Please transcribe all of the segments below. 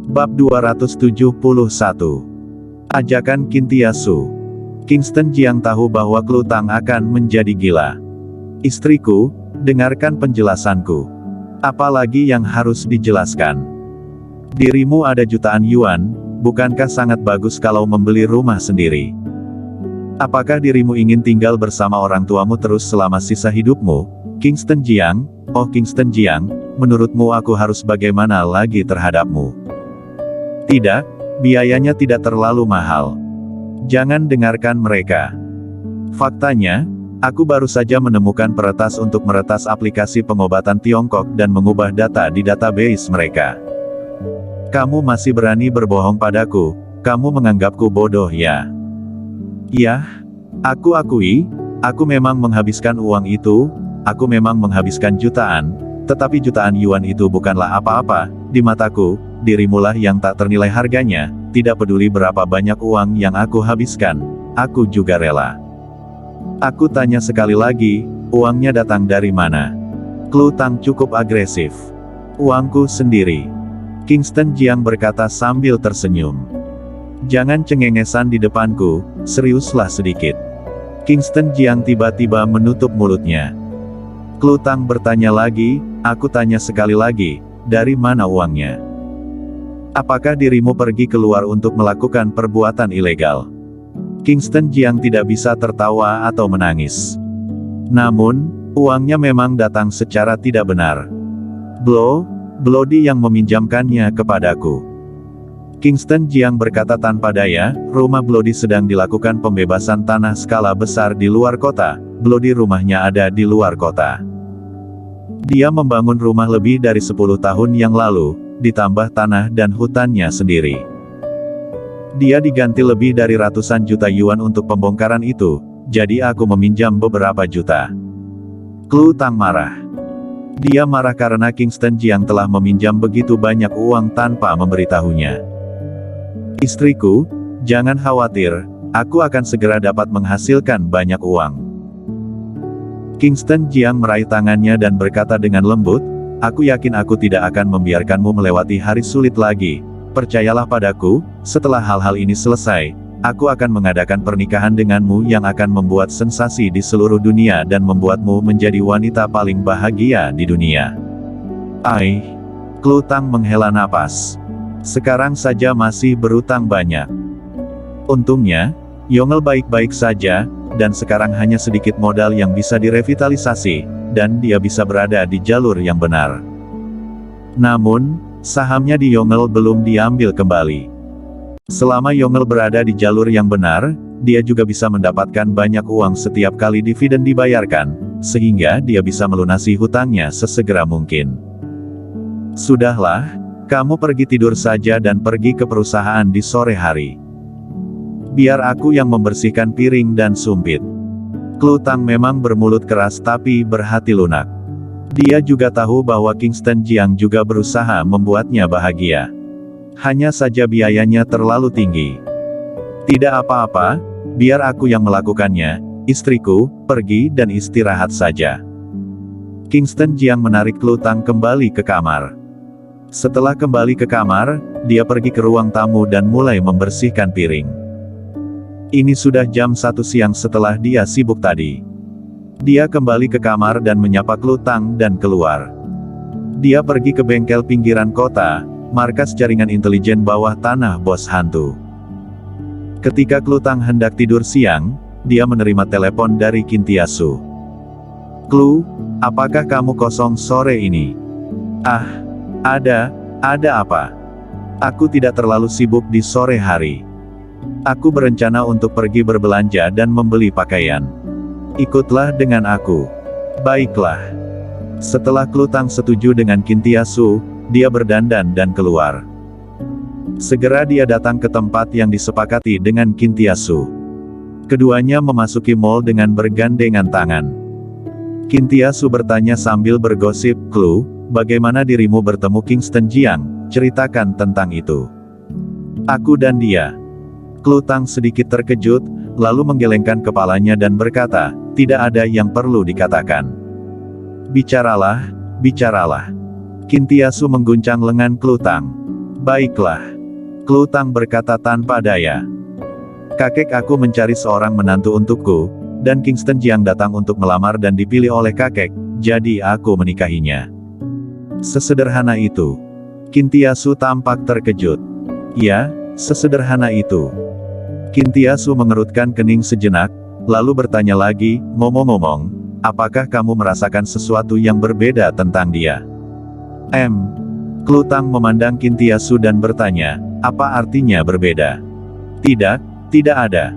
Bab 271. Ajakan Kintiasu. Kingston Jiang tahu bahwa Klu Tang akan menjadi gila. Istriku, dengarkan penjelasanku. Apalagi yang harus dijelaskan? Dirimu ada jutaan yuan, bukankah sangat bagus kalau membeli rumah sendiri? Apakah dirimu ingin tinggal bersama orang tuamu terus selama sisa hidupmu? Kingston Jiang, oh Kingston Jiang, menurutmu aku harus bagaimana lagi terhadapmu? Tidak, biayanya tidak terlalu mahal. Jangan dengarkan mereka. Faktanya, aku baru saja menemukan peretas untuk meretas aplikasi pengobatan Tiongkok dan mengubah data di database mereka. Kamu masih berani berbohong padaku, kamu menganggapku bodoh ya? Iya, aku akui, aku memang menghabiskan uang itu, aku memang menghabiskan jutaan, tetapi jutaan yuan itu bukanlah apa-apa, di mataku, dirimulah yang tak ternilai harganya, tidak peduli berapa banyak uang yang aku habiskan, aku juga rela. Aku tanya sekali lagi, uangnya datang dari mana? Klu Tang cukup agresif. Uangku sendiri. Kingston Jiang berkata sambil tersenyum. Jangan cengengesan di depanku, seriuslah sedikit. Kingston Jiang tiba-tiba menutup mulutnya. Klu Tang bertanya lagi, aku tanya sekali lagi, dari mana uangnya? Apakah dirimu pergi keluar untuk melakukan perbuatan ilegal? Kingston Jiang tidak bisa tertawa atau menangis. Namun, uangnya memang datang secara tidak benar. Bloody yang meminjamkannya kepadaku. Kingston Jiang berkata tanpa daya, rumah Bloody sedang dilakukan pembebasan tanah skala besar di luar kota, Bloody rumahnya ada di luar kota. Dia membangun rumah lebih dari 10 tahun yang lalu, ditambah tanah dan hutannya sendiri. Dia diganti lebih dari ratusan juta yuan untuk pembongkaran itu, jadi aku meminjam beberapa juta. Klu Tang marah. Dia marah karena Kingston Jiang telah meminjam begitu banyak uang tanpa memberitahunya. Istriku, jangan khawatir, aku akan segera dapat menghasilkan banyak uang. Kingston Jiang meraih tangannya dan berkata dengan lembut, aku yakin aku tidak akan membiarkanmu melewati hari sulit lagi. Percayalah padaku, setelah hal-hal ini selesai, aku akan mengadakan pernikahan denganmu yang akan membuat sensasi di seluruh dunia dan membuatmu menjadi wanita paling bahagia di dunia. Klu Tang menghela napas. Sekarang saja masih berutang banyak. Untungnya, Yongel baik-baik saja, dan sekarang hanya sedikit modal yang bisa direvitalisasi, dan dia bisa berada di jalur yang benar. Namun, sahamnya di Yongel belum diambil kembali. Selama Yongel berada di jalur yang benar, dia juga bisa mendapatkan banyak uang setiap kali dividen dibayarkan, sehingga dia bisa melunasi hutangnya sesegera mungkin. Sudahlah, kamu pergi tidur saja dan pergi ke perusahaan di sore hari. Biar aku yang membersihkan piring dan sumpit. Klu Tang memang bermulut keras tapi berhati lunak. Dia juga tahu bahwa Kingston Jiang juga berusaha membuatnya bahagia. Hanya saja biayanya terlalu tinggi. Tidak apa-apa, biar aku yang melakukannya, istriku, pergi dan istirahat saja. Kingston Jiang menarik Klu Tang kembali ke kamar. Setelah kembali ke kamar, dia pergi ke ruang tamu dan mulai membersihkan piring. Ini sudah jam 1 siang setelah dia sibuk tadi. Dia kembali ke kamar dan menyapa Klu Tang dan keluar. Dia pergi ke bengkel pinggiran kota, markas jaringan intelijen bawah tanah bos hantu. Ketika Klu Tang hendak tidur siang, dia menerima telepon dari Kintiasu. Klu, apakah kamu kosong sore ini? Ada apa? Aku tidak terlalu sibuk di sore hari. Aku berencana untuk pergi berbelanja dan membeli pakaian. Ikutlah dengan aku. Baiklah. Setelah Klu Tang setuju dengan Kintiasu, dia berdandan dan keluar. Segera dia datang ke tempat yang disepakati dengan Kintiasu. Keduanya memasuki mall dengan bergandengan tangan. Kintiasu bertanya sambil bergosip, Klu, bagaimana dirimu bertemu Kingston Jiang? Ceritakan tentang itu. Aku dan dia. Klu Tang sedikit terkejut, lalu menggelengkan kepalanya dan berkata, tidak ada yang perlu dikatakan. Bicaralah. Kintiasu mengguncang lengan Klu Tang. Baiklah. Klutang berkata tanpa daya. Kakek aku mencari seorang menantu untukku, dan Kingston Jiang datang untuk melamar dan dipilih oleh kakek, jadi aku menikahinya. Sesederhana itu. Kintiasu tampak terkejut. Ya, sesederhana itu. Kintiasu mengerutkan kening sejenak, lalu bertanya lagi, ngomong-ngomong, apakah kamu merasakan sesuatu yang berbeda tentang dia? Klutang memandang Kintiasu dan bertanya, apa artinya berbeda? Tidak, tidak ada.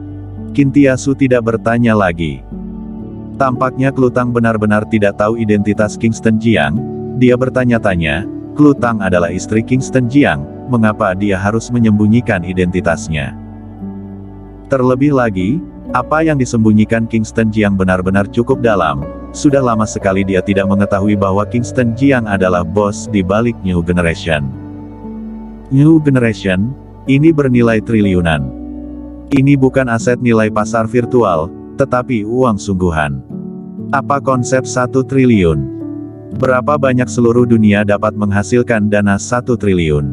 Kintiasu tidak bertanya lagi. Tampaknya Klutang benar-benar tidak tahu identitas Kingston Jiang. Dia bertanya-tanya, Klutang adalah istri Kingston Jiang, mengapa dia harus menyembunyikan identitasnya? Terlebih lagi, apa yang disembunyikan Kingston Jiang benar-benar cukup dalam. Sudah lama sekali dia tidak mengetahui bahwa Kingston Jiang adalah bos di balik New Generation. New Generation, ini bernilai triliunan. Ini bukan aset nilai pasar virtual, tetapi uang sungguhan. Apa konsep 1 triliun? Berapa banyak seluruh dunia dapat menghasilkan dana 1 triliun?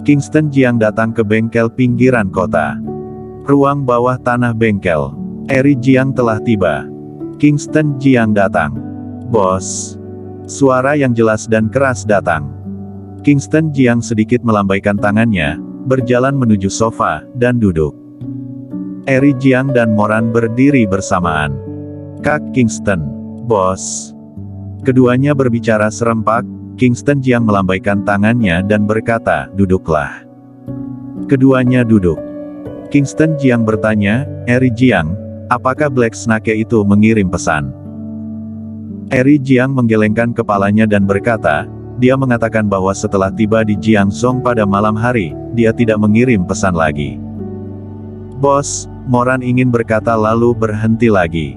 Kingston Jiang datang ke bengkel pinggiran kota. Ruang bawah tanah bengkel. Eri Jiang telah tiba. Kingston Jiang datang. Bos. Suara yang jelas dan keras datang. Kingston Jiang sedikit melambaikan tangannya, berjalan menuju sofa, dan duduk. Eri Jiang dan Moran berdiri bersamaan. Kak Kingston. Bos. Keduanya berbicara serempak. Kingston Jiang melambaikan tangannya dan berkata, duduklah. Keduanya duduk. Kingston Jiang bertanya, Eri Jiang, apakah Black Snake itu mengirim pesan? Eri Jiang menggelengkan kepalanya dan berkata, dia mengatakan bahwa setelah tiba di Jiangzhou pada malam hari, dia tidak mengirim pesan lagi. Bos, Moran ingin berkata lalu berhenti lagi.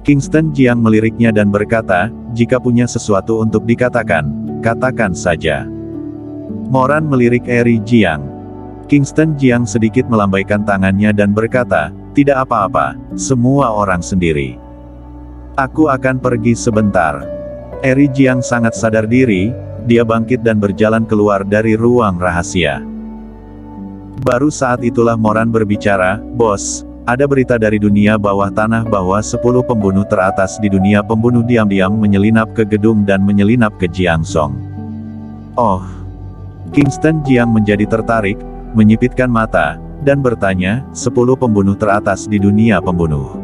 Kingston Jiang meliriknya dan berkata, jika punya sesuatu untuk dikatakan, katakan saja. Moran melirik Eri Jiang. Kingston Jiang sedikit melambaikan tangannya dan berkata, tidak apa-apa, semua orang sendiri. Aku akan pergi sebentar. Eri Jiang sangat sadar diri, dia bangkit dan berjalan keluar dari ruang rahasia. Baru saat itulah Moran berbicara, bos, ada berita dari dunia bawah tanah bahwa 10 pembunuh teratas di dunia pembunuh diam-diam menyelinap ke gedung dan menyelinap ke Jiangzhou. Oh. Kingston Jiang menjadi tertarik, menyipitkan mata, dan bertanya, 10 pembunuh teratas di dunia pembunuh.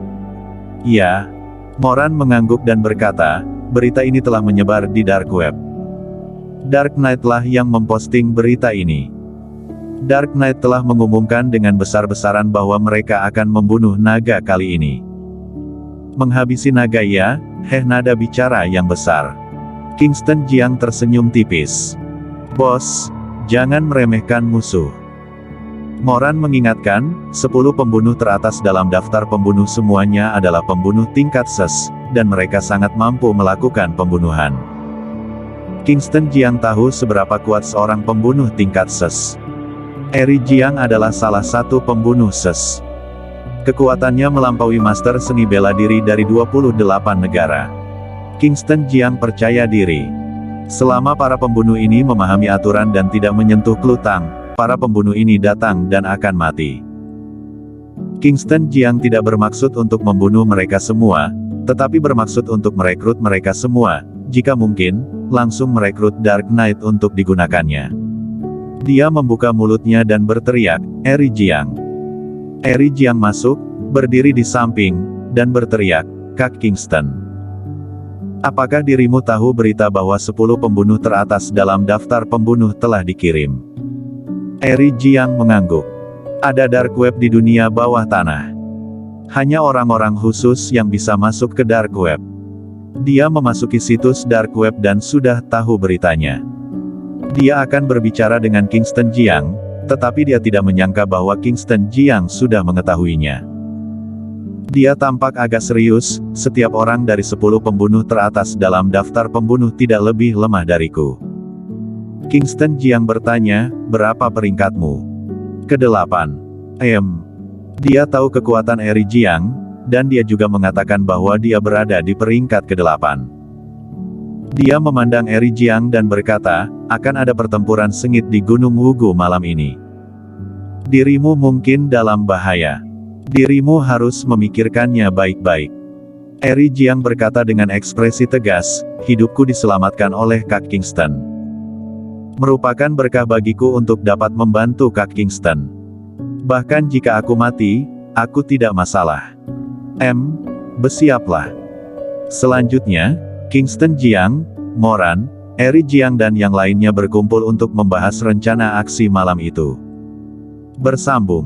Ya. Moran mengangguk dan berkata, berita ini telah menyebar di Dark Web. Dark Knight lah yang memposting berita ini. Dark Knight telah mengumumkan dengan besar-besaran bahwa mereka akan membunuh naga kali ini. Menghabisi naga ya, nada bicara yang besar. Kingston Jiang tersenyum tipis. Bos, jangan meremehkan musuh. Moran mengingatkan, 10 pembunuh teratas dalam daftar pembunuh semuanya adalah pembunuh tingkat SES, dan mereka sangat mampu melakukan pembunuhan. Kingston Jiang tahu seberapa kuat seorang pembunuh tingkat SES. Eri Jiang adalah salah satu pembunuh SES. Kekuatannya melampaui master seni bela diri dari 28 negara. Kingston Jiang percaya diri. Selama para pembunuh ini memahami aturan dan tidak menyentuh Klutang, para pembunuh ini datang dan akan mati. Kingston Jiang tidak bermaksud untuk membunuh mereka semua, tetapi bermaksud untuk merekrut mereka semua, jika mungkin, langsung merekrut Dark Knight untuk digunakannya. Dia membuka mulutnya dan berteriak, Eri Jiang. Eri Jiang masuk, berdiri di samping, dan berteriak, Kak Kingston. Apakah dirimu tahu berita bahwa 10 pembunuh teratas dalam daftar pembunuh telah dikirim? Eri Jiang mengangguk. Ada dark web di dunia bawah tanah. Hanya orang-orang khusus yang bisa masuk ke dark web. Dia memasuki situs dark web dan sudah tahu beritanya. Dia akan berbicara dengan Kingston Jiang, tetapi dia tidak menyangka bahwa Kingston Jiang sudah mengetahuinya. Dia tampak agak serius, setiap orang dari 10 pembunuh teratas dalam daftar pembunuh tidak lebih lemah dariku. Kingston Jiang bertanya, berapa peringkatmu? Ke-8. Dia tahu kekuatan Eri Jiang, dan dia juga mengatakan bahwa dia berada di peringkat ke-8. Dia memandang Eri Jiang dan berkata, akan ada pertempuran sengit di Gunung Wugu malam ini. Dirimu mungkin dalam bahaya. Dirimu harus memikirkannya baik-baik. Eri Jiang berkata dengan ekspresi tegas, hidupku diselamatkan oleh Kak Kingston. Merupakan berkah bagiku untuk dapat membantu Kak Kingston. Bahkan jika aku mati, aku tidak masalah. Bersiaplah. Selanjutnya, Kingston Jiang, Moran, Eri Jiang dan yang lainnya berkumpul untuk membahas rencana aksi malam itu. Bersambung.